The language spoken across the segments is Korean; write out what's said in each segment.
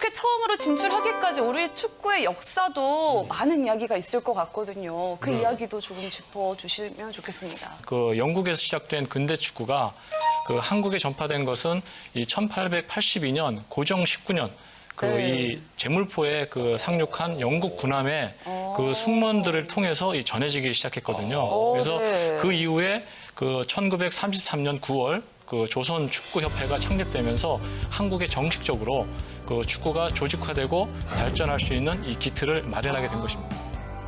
이렇게 처음으로 진출하기까지 우리 축구의 역사도 많은 이야기가 있을 것 같거든요. 그 이야기도 조금 짚어주시면 좋겠습니다. 그 영국에서 시작된 근대 축구가 그 한국에 전파된 것은 이 1882년 고정 19년 이 제물포에 그 상륙한 영국 군함의 그 승무원들을 통해서 이 전해지기 시작했거든요. 그래서 그 이후에 그 1933년 9월 그 조선 축구협회가 창립되면서 한국에 정식적으로 그 축구가 조직화되고 발전할 수 있는 이 기틀을 마련하게 된 것입니다.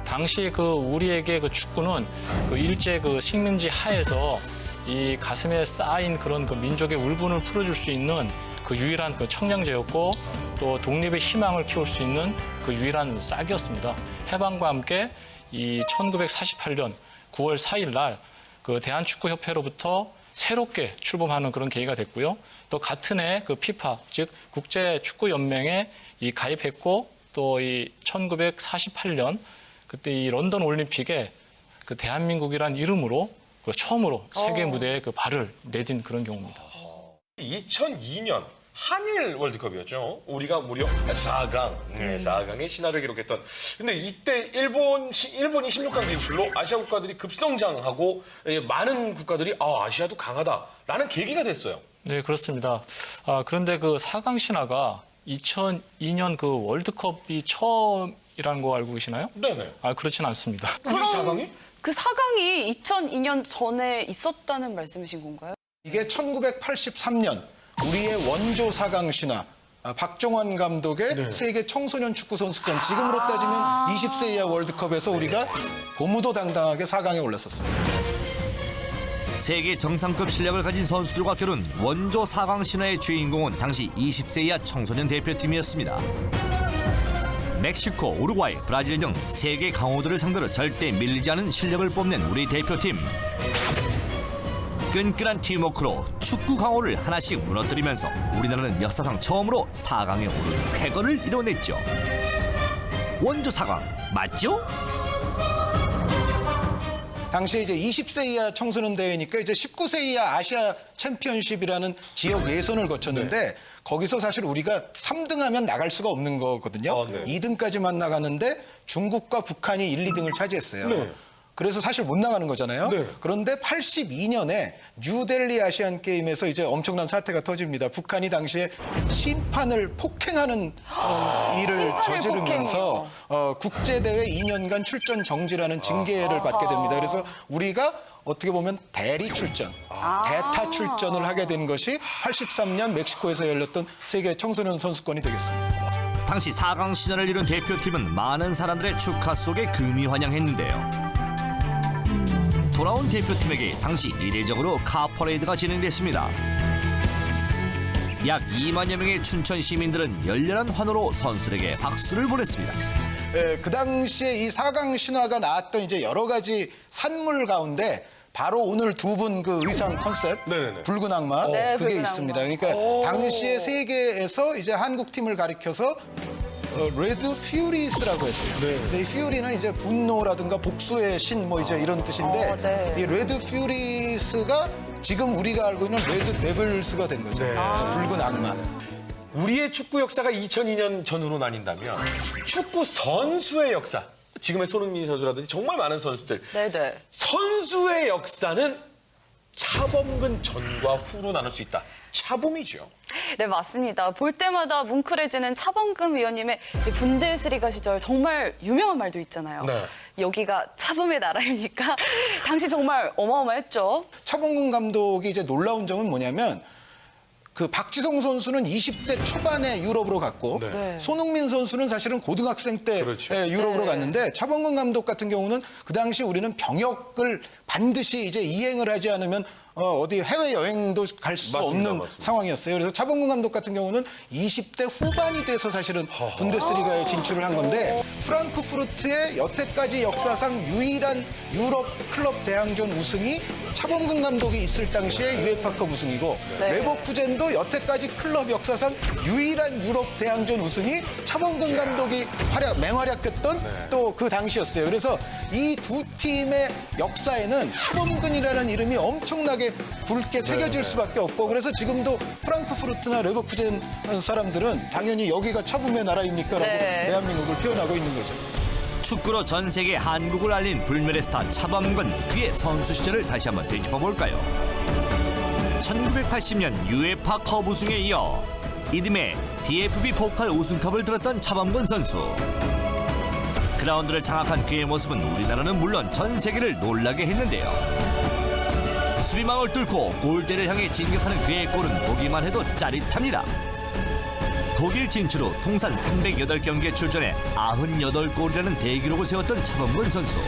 당시 그 우리에게 그 축구는 그 일제 그 식민지 하에서 이 가슴에 쌓인 그런 그 민족의 울분을 풀어줄 수 있는 그 유일한 그 청량제였고 또 독립의 희망을 키울 수 있는 그 유일한 싹이었습니다. 해방과 함께 이 1948년 9월 4일 날 그 대한축구협회로부터 새롭게 출범하는 그런 계기가 됐고요. 또 같은 해 그 피파 즉 국제축구연맹에 이 가입했고 또 이 1948년 그때 이 런던 올림픽에 그 대한민국이란 이름으로 그 처음으로 세계 무대에 그 발을 내딘 그런 경우입니다. 2002년 한일 월드컵이었죠. 우리가 무려 4강, 4강의 신화를 기록했던. 근데 이때 일본이 16강 진출로 아시아 국가들이 급성장하고 많은 국가들이 아시아도 강하다라는 계기가 됐어요. 네, 그렇습니다. 그런데 그 4강 신화가 2002년 그 월드컵이 처음이라는 거 알고 계시나요? 네네. 그렇진 않습니다. 그럼 4강이? 그 4강이 2002년 전에 있었다는 말씀이신 건가요? 이게 1983년 우리의 원조 4강 신화 박종환 감독의 세계 청소년 축구 선수권 지금으로 따지면 20세 이하 월드컵에서 우리가 고무도당당하게 4강에 올랐었습니다. 세계 정상급 실력을 가진 선수들과 겨룬 원조 4강 신화의 주인공은 당시 20세 이하 청소년 대표팀이었습니다. 멕시코, 우루과이, 브라질 등 세계 강호들을 상대로 절대 밀리지 않은 실력을 뽐낸 우리 대표팀. 끈끈한 팀워크로 축구 강호를 하나씩 무너뜨리면서 우리나라는 역사상 처음으로 4강에 오른 쾌거를 이뤄냈죠. 원조 4강 맞죠? 당시에 이제 20세 이하 청소년 대회니까 이제 19세 이하 아시아 챔피언십이라는 지역 예선을 거쳤는데 거기서 사실 우리가 3등하면 나갈 수가 없는 거거든요. 2등까지만 나가는데 중국과 북한이 1, 2등을 차지했어요. 그래서 사실 못 나가는 거잖아요. 그런데 82년에 뉴델리 아시안 게임에서 이제 엄청난 사태가 터집니다. 북한이 당시에 심판을 폭행하는 일을 저지르면서 국제대회 2년간 출전 정지라는 징계를 받게 됩니다. 그래서 우리가 어떻게 보면 대리 출전, 대타 출전을 하게 된 것이 83년 멕시코에서 열렸던 세계 청소년 선수권이 되겠습니다. 당시 4강 신화를 이룬 대표팀은 많은 사람들의 축하 속에 금이 환영했는데요. 돌아온 대표팀에게 당시 이례적으로 카퍼레이드가 진행됐습니다. 약 2만여 명의 춘천 시민들은 열렬한 환호로 선수들에게 박수를 보냈습니다. 그 당시에 이 4강 신화가 나왔던 이제 여러 가지 산물 가운데 바로 오늘 두 분 그 의상 컨셉 붉은 악마 그게 붉은 있습니다. 악마. 그러니까 당시에 세계에서 이제 한국 팀을 가리켜서 레드 퓨리스라고 했어요. 근데 이 퓨리는 이제 분노라든가 복수의 신 뭐 이제 이런 뜻인데 이 레드 퓨리스가 지금 우리가 알고 있는 레드 데블스가 된 거죠. 붉은 악마. 우리의 축구 역사가 2002년 전후로 나뉜다면 축구 선수의 역사, 지금의 손흥민 선수라든지 정말 많은 선수들, 선수의 역사는 차범근 전과 후로 나눌 수 있다. 차범이죠. 네, 맞습니다. 볼 때마다 뭉클해지는 차범근 위원님의 이 분데스리가 시절 정말 유명한 말도 있잖아요. 여기가 차범의 나라입니까? 당시 정말 어마어마했죠. 차범근 감독이 이제 놀라운 점은 뭐냐면 그 박지성 선수는 20대 초반에 유럽으로 갔고 손흥민 선수는 사실은 고등학생 때 유럽으로 갔는데 차범근 감독 같은 경우는 그 당시 우리는 병역을 반드시 이제 이행을 하지 않으면 어디 해외 여행도 갈 수 없는 상황이었어요. 그래서 차범근 감독 같은 경우는 20대 후반이 돼서 사실은 분데스리가에 진출을 한 건데 프랑크푸르트의 여태까지 역사상 유일한 유럽 클럽 대항전 우승이 차범근 감독이 있을 당시에 유에파컵 우승이고 레버쿠젠도 여태까지 클럽 역사상 유일한 유럽 대항전 우승이 차범근 감독이 맹활약했던 또 그 당시였어요. 그래서 이 두 팀의 역사에는 차범근이라는 이름이 엄청나게 마음속에 굵게 새겨질 수밖에 없고 그래서 지금도 프랑크푸르트나 레버쿠젠 사람들은 당연히 여기가 차붐의 나라입니까라고 네. 대한민국을 표현하고 있는 거죠. 축구로 전 세계 한국을 알린 불멸의 스타 차범근 그의 선수 시절을 다시 한번 되짚어 볼까요? 1980년 UEFA 컵 우승에 이어 이듬해 DFB 포칼 우승컵을 들었던 차범근 선수. 그라운드를 장악한 그의 모습은 우리나라는 물론 전 세계를 놀라게 했는데요. 수비망을 뚫고 골대를 향해 진격하는 그의 골은 보기만 해도 짜릿합니다. 독일 진출 후 통산 308경기에 출전해 98골이라는 대기록을 세웠던 차범근 선수.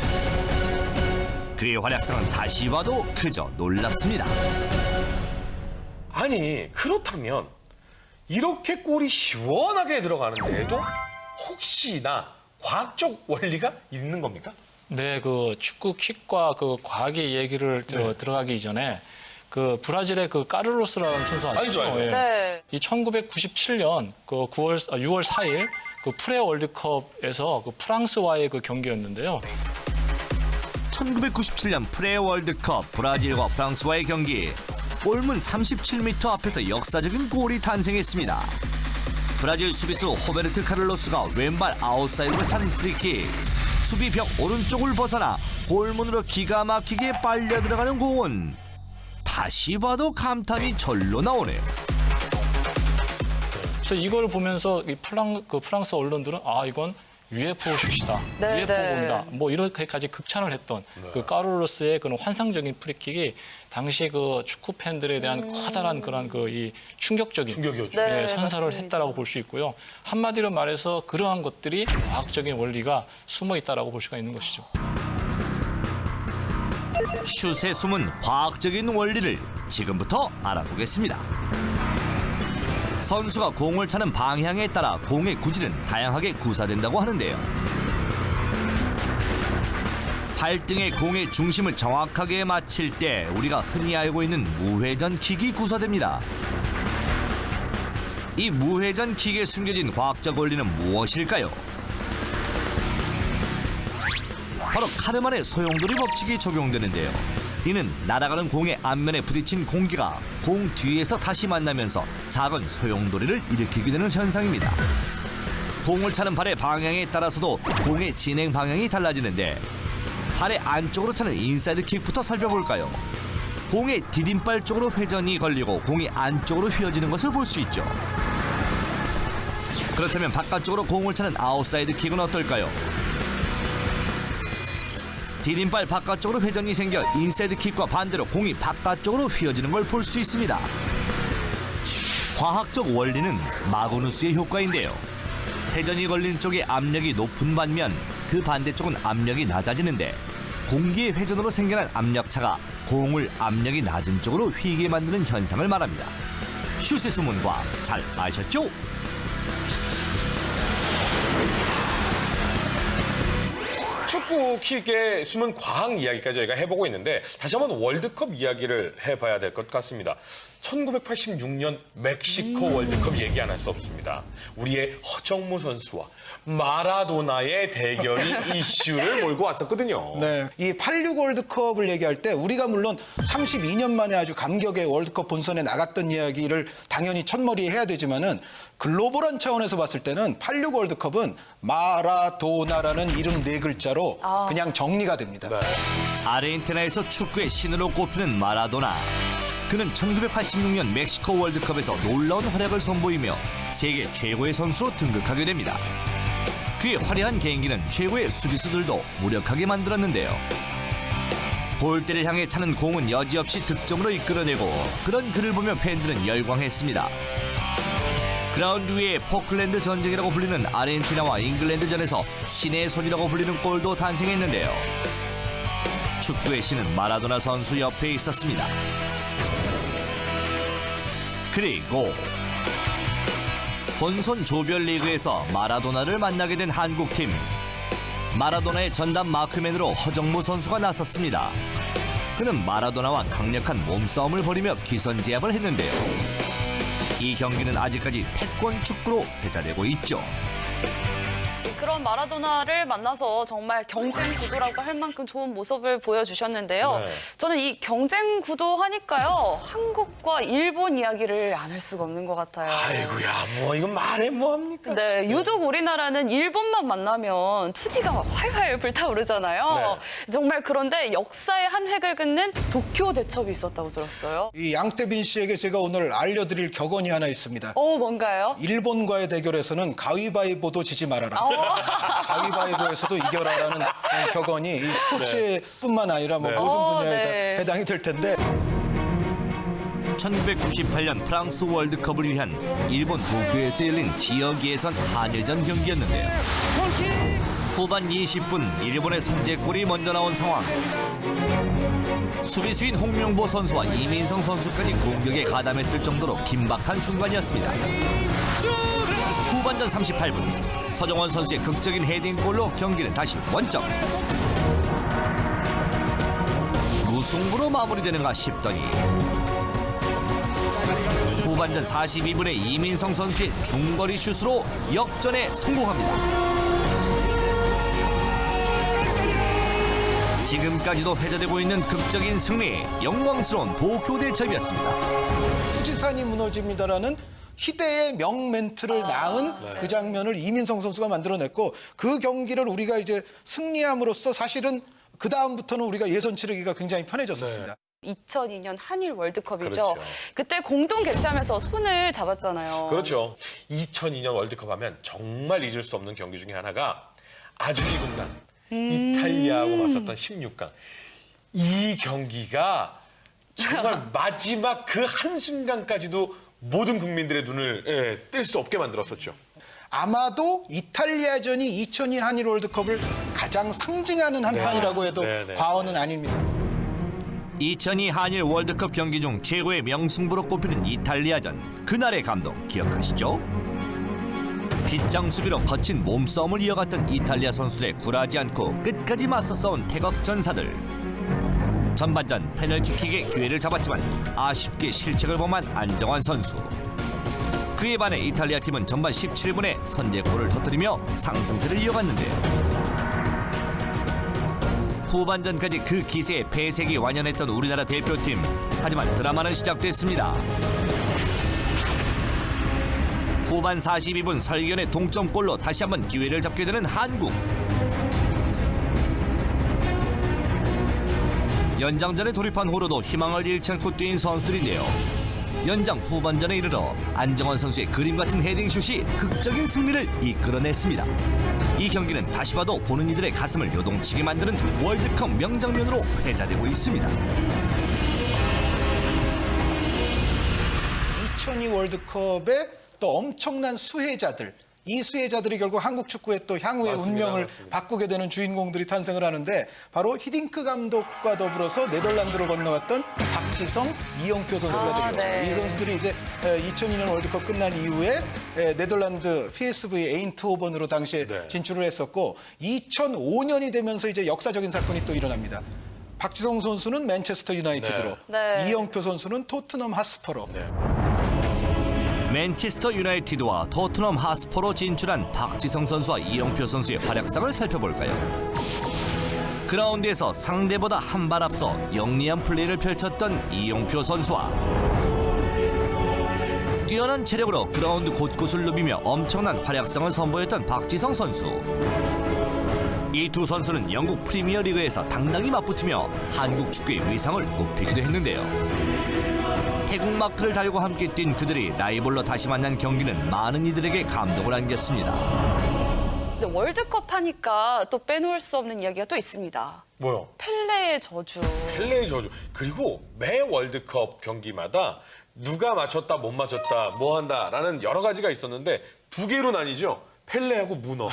그의 활약상은 다시 봐도 그저 놀랍습니다. 아니 그렇다면 이렇게 골이 시원하게 들어가는데도 혹시나 과학적 원리가 있는 겁니까? 네, 그 축구 킥과 그 과학의 얘기를 들어가기 이전에 그 브라질의 그 까르로스라는 선수 아시죠? 알죠. 예. 네. 이 1997년 그 6월 4일 그 프레 월드컵에서 그 프랑스와의 그 경기였는데요. 1997년 프레 월드컵 브라질과 프랑스와의 경기. 골문 37m 앞에서 역사적인 골이 탄생했습니다. 브라질 수비수 호베르트 카를로스가 왼발 아웃사이드로 찬 프리킥. 수비벽 오른쪽을 벗어나 골문으로 기가 막히게 빨려 들어가는 공은 다시 봐도 감탄이 절로 나오네요. 그래서 이걸 보면서 이 프랑스 언론들은 아 이건 UFO 슛이다, 네, UFO 네. 본다, 뭐 이렇게까지 극찬을 했던 그 까르로스의 그런 환상적인 프리킥이 당시 그 축구 팬들에 대한 커다란 그런 그 이 충격적인 충격이었죠. 네, 선사를 맞습니다. 했다라고 볼 수 있고요. 한마디로 말해서 그러한 것들이 과학적인 원리가 숨어 있다라고 볼 수가 있는 것이죠. 슛의 숨은 과학적인 원리를 지금부터 알아보겠습니다. 선수가 공을 차는 방향에 따라 공의 구질은 다양하게 구사된다고 하는데요. 발등에 공의 중심을 정확하게 맞힐 때 우리가 흔히 알고 있는 무회전 킥이 구사됩니다. 이 무회전 킥에 숨겨진 과학적 원리는 무엇일까요? 바로 카르만의 소용돌이 법칙이 적용되는데요. 이는 날아가는 공의 앞면에 부딪힌 공기가 공 뒤에서 다시 만나면서 작은 소용돌이를 일으키게 되는 현상입니다. 공을 차는 발의 방향에 따라서도 공의 진행 방향이 달라지는데 발의 안쪽으로 차는 인사이드 킥부터 살펴볼까요? 공의 디딤발 쪽으로 회전이 걸리고 공이 안쪽으로 휘어지는 것을 볼 수 있죠. 그렇다면 바깥쪽으로 공을 차는 아웃사이드 킥은 어떨까요? 디딤발 바깥쪽으로 회전이 생겨 인사이드 킥과 반대로 공이 바깥쪽으로 휘어지는 걸 볼 수 있습니다. 과학적 원리는 마그누스의 효과인데요. 회전이 걸린 쪽의 압력이 높은 반면 그 반대쪽은 압력이 낮아지는데 공기의 회전으로 생겨난 압력차가 공을 압력이 낮은 쪽으로 휘게 만드는 현상을 말합니다. 슛의 수문과 잘 아셨죠? 축구 킥의 숨은 과학 이야기까지 저희가 해보고 있는데 다시 한번 월드컵 이야기를 해봐야 될 것 같습니다. 1986년 멕시코 월드컵 얘기 안 할 수 없습니다. 우리의 허정무 선수와 마라도나의 대결이 이슈를 몰고 왔었거든요. 네, 이 86 월드컵을 얘기할 때 우리가 물론 32년 만에 아주 감격의 월드컵 본선에 나갔던 이야기를 당연히 첫머리에 해야 되지만은 글로벌한 차원에서 봤을 때는 86 월드컵은 마라도나라는 이름 네 글자로 그냥 정리가 됩니다. 네. 아르헨티나에서 축구의 신으로 꼽히는 마라도나. 그는 1986년 멕시코 월드컵에서 놀라운 활약을 선보이며 세계 최고의 선수로 등극하게 됩니다. 그의 화려한 개인기는 최고의 수비수들도 무력하게 만들었는데요. 골대를 향해 차는 공은 여지없이 득점으로 이끌어내고 그런 그를 보며 팬들은 열광했습니다. 그라운드 위에 포클랜드 전쟁이라고 불리는 아르헨티나와 잉글랜드전에서 신의 손이라고 불리는 골도 탄생했는데요. 축구의 신은 마라도나 선수 옆에 있었습니다. 그리고 본선 조별리그에서 마라도나를 만나게 된 한국팀. 마라도나의 전담 마크맨으로 허정무 선수가 나섰습니다. 그는 마라도나와 강력한 몸싸움을 벌이며 기선제압을 했는데요. 이 경기는 아직까지 패권 축구로 회자되고 있죠. 그런 마라도나를 만나서 정말 경쟁 구도라고 할 만큼 좋은 모습을 보여주셨는데요. 네. 저는 이 경쟁 구도 하니까요. 한국과 일본 이야기를 안 할 수가 없는 것 같아요. 아이고야, 뭐 이건 말해 뭐합니까? 네, 유독 우리나라는 일본만 만나면 투지가 활활 불타오르잖아요. 정말 그런데 역사의 한 획을 긋는 도쿄 대첩이 있었다고 들었어요. 이 양태빈 씨에게 제가 오늘 알려드릴 격언이 하나 있습니다. 뭔가요? 일본과의 대결에서는 가위바위보도 지지 말아라. 가위바위보에서도 이겨라라는 격언이 이 스포츠뿐만 아니라 뭐 모든 분야에 다 해당이 될 텐데. 1998년 프랑스 월드컵을 위한 일본 도쿄에서 열린 지역 예선 한일전 경기였는데요. 후반 20분 일본의 선제골이 먼저 나온 상황. 수비수인 홍명보 선수와 이민성 선수까지 공격에 가담했을 정도로 긴박한 순간이었습니다. 후반전 38분 서정원 선수의 극적인 헤딩골로 경기는 다시 원점. 무승부로 마무리되는가 싶더니 후반전 42분에 이민성 선수의 중거리 슛으로 역전에 성공합니다. 지금까지도 회자되고 있는 극적인 승리, 영광스러운 도쿄 대첩이었습니다. 후지산이 무너집니다라는 희대의 명멘트를 낳은 그 장면을 이민성 선수가 만들어냈고 그 경기를 우리가 이제 승리함으로써 사실은 그 다음부터는 우리가 예선 치르기가 굉장히 편해졌었습니다. 2002년 한일 월드컵이죠. 그렇죠. 그때 공동 개최하면서 손을 잡았잖아요. 그렇죠. 2002년 월드컵 하면 정말 잊을 수 없는 경기 중에 하나가 아주리 군단 이탈리아하고 맞섰던 16강. 이 경기가 정말 마지막 그 한순간까지도 모든 국민들의 눈을 뗄 수 없게 만들었었죠. 아마도 이탈리아전이 2002 한일 월드컵을 가장 상징하는 한 판이라고 해도 과언은 아닙니다. 2002 한일 월드컵 경기 중 최고의 명승부로 꼽히는 이탈리아전. 그날의 감동 기억하시죠? 빗장 수비로 거친 몸싸움을 이어갔던 이탈리아 선수들의 굴하지 않고 끝까지 맞서 싸운 태극 전사들. 전반전 페널티킥의 기회를 잡았지만 아쉽게 실책을 범한 안정환 선수. 그에 반해 이탈리아 팀은 전반 17분에 선제골을 터뜨리며 상승세를 이어갔는데요. 후반전까지 그 기세에 패색이 완연했던 우리나라 대표팀. 하지만 드라마는 시작됐습니다. 후반 42분 설견의 동점골로 다시 한번 기회를 잡게 되는 한국. 연장전에 돌입한 후로도 희망을 잃지 않고 뛴 선수들인데요. 연장 후반전에 이르러 안정환 선수의 그림 같은 헤딩슛이 극적인 승리를 이끌어냈습니다. 이 경기는 다시 봐도 보는 이들의 가슴을 요동치게 만드는 월드컵 명장면으로 회자되고 있습니다. 2002 월드컵에 또 엄청난 수혜자들, 이 수혜자들이 결국 한국 축구의 또 향후의 운명을 바꾸게 되는 주인공들이 탄생을 하는데 바로 히딩크 감독과 더불어서 네덜란드로 건너갔던 박지성, 이영표 선수가 되겠죠. 이 선수들이 이제 2002년 월드컵 끝난 이후에 네덜란드 PSV 에인트호번으로 당시에 진출을 했었고 2005년이 되면서 이제 역사적인 사건이 또 일어납니다. 박지성 선수는 맨체스터 유나이티드로, 이영표 선수는 토트넘 핫스퍼로. 맨체스터 유나이티드와 토트넘 핫스퍼로 진출한 박지성 선수와 이영표 선수의 활약상을 살펴볼까요? 그라운드에서 상대보다 한 발 앞서 영리한 플레이를 펼쳤던 이영표 선수와 뛰어난 체력으로 그라운드 곳곳을 누비며 엄청난 활약상을 선보였던 박지성 선수. 이 두 선수는 영국 프리미어리그에서 당당히 맞붙으며 한국 축구의 위상을 높이기도 했는데요. 태국 마크를 달고 함께 뛴 그들이 라이벌로 다시 만난 경기는 많은 이들에게 감동을 안겼습니다. 근데 월드컵 하니까 또 빼놓을 수 없는 이야기가 또 있습니다. 뭐요? 펠레의 저주. 펠레의 저주. 그리고 매 월드컵 경기마다 누가 맞췄다 못 맞췄다 뭐 한다라는 여러 가지가 있었는데 두 개로 나뉘죠. 펠레하고 문어.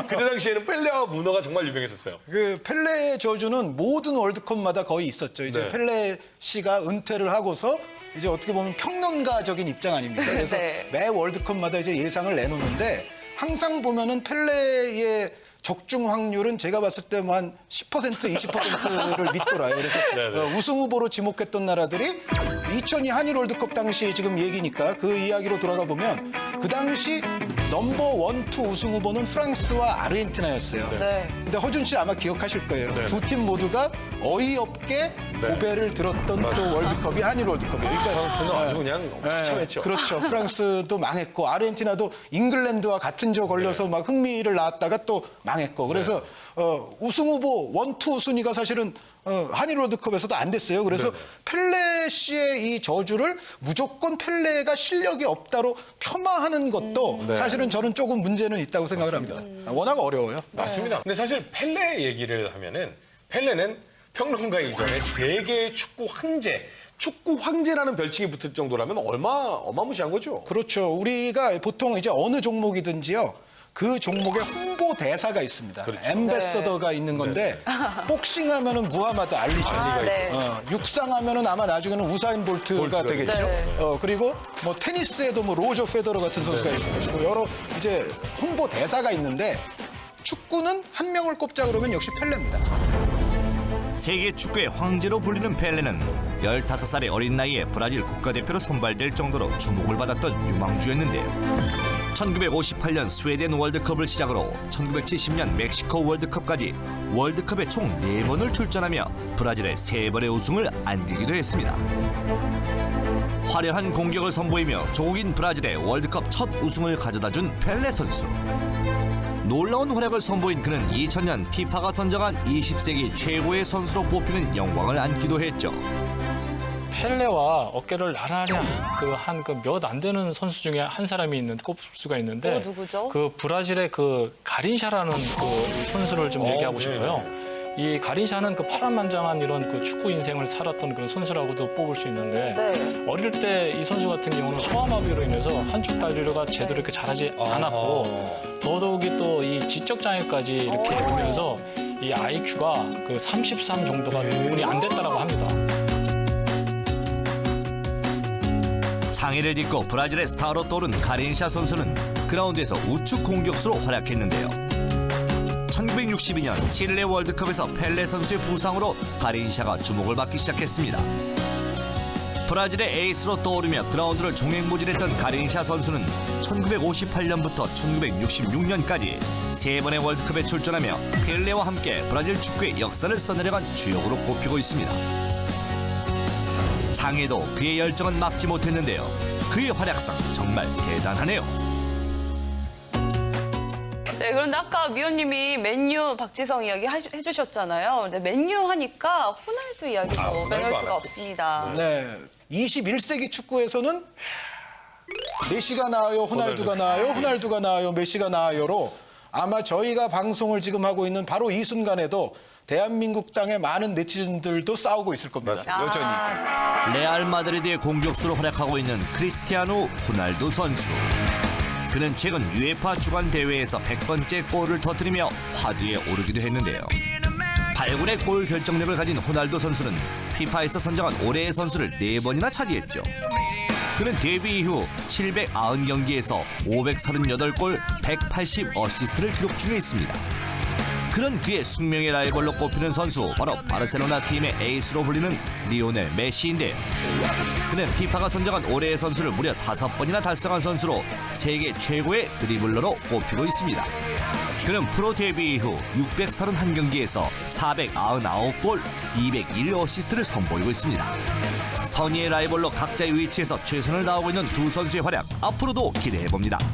그때 당시에는 펠레와 문어가 정말 유명했었어요. 그 펠레의 저주는 모든 월드컵마다 거의 있었죠. 이제 펠레 씨가 은퇴를 하고서 이제 어떻게 보면 평론가적인 입장 아닙니까? 그래서 매 월드컵마다 이제 예상을 내놓는데 항상 보면은 펠레의 적중 확률은 제가 봤을 때 뭐 한 10%, 20%를 믿더라요. 그래서 우승 후보로 지목했던 나라들이 2002 한일 월드컵 당시 지금 얘기니까 그 이야기로 돌아가 보면 그 당시 넘버 1, 2 우승 후보는 프랑스와 아르헨티나였어요. 네. 근데 허준 씨 아마 기억하실 거예요. 두 팀 모두가 어이없게 고배를 들었던 또 월드컵이 한일 월드컵이에요. 그러니까 선수는 아주 그냥 처참했죠. 그렇죠. 프랑스도 망했고 아르헨티나도 잉글랜드와 같은 조 걸려서 막 흥미를 낳았다가 또 망했고. 그래서 우승 후보 1, 2 순위가 사실은 한일 월드컵에서도 안 됐어요. 그래서 펠레 씨의 이 저주를 무조건 펠레가 실력이 없다로 폄하하는 것도 사실은 저는 조금 문제는 있다고 생각을 합니다. 워낙 어려워요. 맞습니다. 근데 사실 펠레 얘기를 하면은 펠레는 평론가 이전에 세계 축구 황제라는 별칭이 붙을 정도라면 어마무시한 거죠. 그렇죠. 우리가 보통 이제 어느 종목이든지요. 그 종목에 홍보 대사가 있습니다. 그렇죠. 엠베서더가 있는 건데 복싱 하면은 무하마드 알리죠. 네. 육상 하면은 아마 나중에는 우사인 볼트가 되겠죠. 네. 그리고 뭐 테니스에도 뭐 로저 페더러 같은 선수가 있을 것이고 여러 이제 홍보 대사가 있는데 축구는 한 명을 꼽자 그러면 역시 펠레입니다. 세계 축구의 황제로 불리는 펠레는 15살의 어린 나이에 브라질 국가대표로 선발될 정도로 주목을 받았던 유망주였는데요. 1958년 스웨덴 월드컵을 시작으로 1970년 멕시코 월드컵까지 월드컵에 총 4번을 출전하며 브라질의 3번의 우승을 안기기도 했습니다. 화려한 공격을 선보이며 조국인 브라질의 월드컵 첫 우승을 가져다준 펠레 선수. 놀라운 활약을 선보인 그는 2000년 피파가 선정한 20세기 최고의 선수로 뽑히는 영광을 안기도 했죠. 펠레와 어깨를 나란히 한 몇 안 되는 선수 중에 한 사람이 꼽을 수가 있는데 누구죠? 그 브라질의 그 가린샤라는 그 선수를 좀 얘기하고 싶어요. 이 가린샤는 그 파란만장한 이런 그 축구 인생을 살았던 그런 선수라고도 뽑을 수 있는데 네. 어릴 때 이 선수 같은 경우는 소아마비로 인해서 한쪽 다리가 제대로 이렇게 자라지 않았고 더더욱이 또 이 지적 장애까지 이렇게 오면서 이 IQ가 그 33 정도가 구분이 안 됐다라고 합니다. 장애를 딛고 브라질의 스타로 떠오른 가린샤 선수는 그라운드에서 우측 공격수로 활약했는데요. 1962년 칠레 월드컵에서 펠레 선수의 부상으로 가린샤가 주목을 받기 시작했습니다. 브라질의 에이스로 떠오르며 그라운드를 종횡무진했던 가린샤 선수는 1958년부터 1966년까지 3번의 월드컵에 출전하며 펠레와 함께 브라질 축구의 역사를 써내려간 주역으로 꼽히고 있습니다. 장애도 그의 열정은 막지 못했는데요. 그의 활약상 정말 대단하네요. 네, 그런데 아까 미호님이 맨유 박지성 이야기 해주셨잖아요. 근데 맨유 하니까 호날두 이야기도 빼놓을 수가 없습니다. 네. 21세기 축구에서는 메시가 나아요, 호날두가 나아요, 호날두가 나아요, 메시가 나아요로 아마 저희가 방송을 지금 하고 있는 바로 이 순간에도 대한민국 땅의 많은 네티즌들도 싸우고 있을 겁니다. 여전히. 레알 마드리드의 공격수로 활약하고 있는 크리스티아노 호날두 선수. 그는 최근 UEFA 주간 대회에서 100번째 골을 터뜨리며 화두에 오르기도 했는데요. 8군의 골 결정력을 가진 호날두 선수는 피파에서 선정한 올해의 선수를 4번이나 차지했죠. 그는 데뷔 이후 790경기에서 538골, 180 어시스트를 기록 중에 있습니다. 그런 그의 숙명의 라이벌로 꼽히는 선수 바로 바르셀로나 팀의 에이스로 불리는 리오넬 메시인데요. 그는 피파가 선정한 올해의 선수를 무려 5번이나 달성한 선수로 세계 최고의 드리블러로 꼽히고 있습니다. 그는 프로 데뷔 이후 631경기에서 499골, 201 어시스트를 선보이고 있습니다. 선의의 라이벌로 각자의 위치에서 최선을 다하고 있는 두 선수의 활약 앞으로도 기대해봅니다.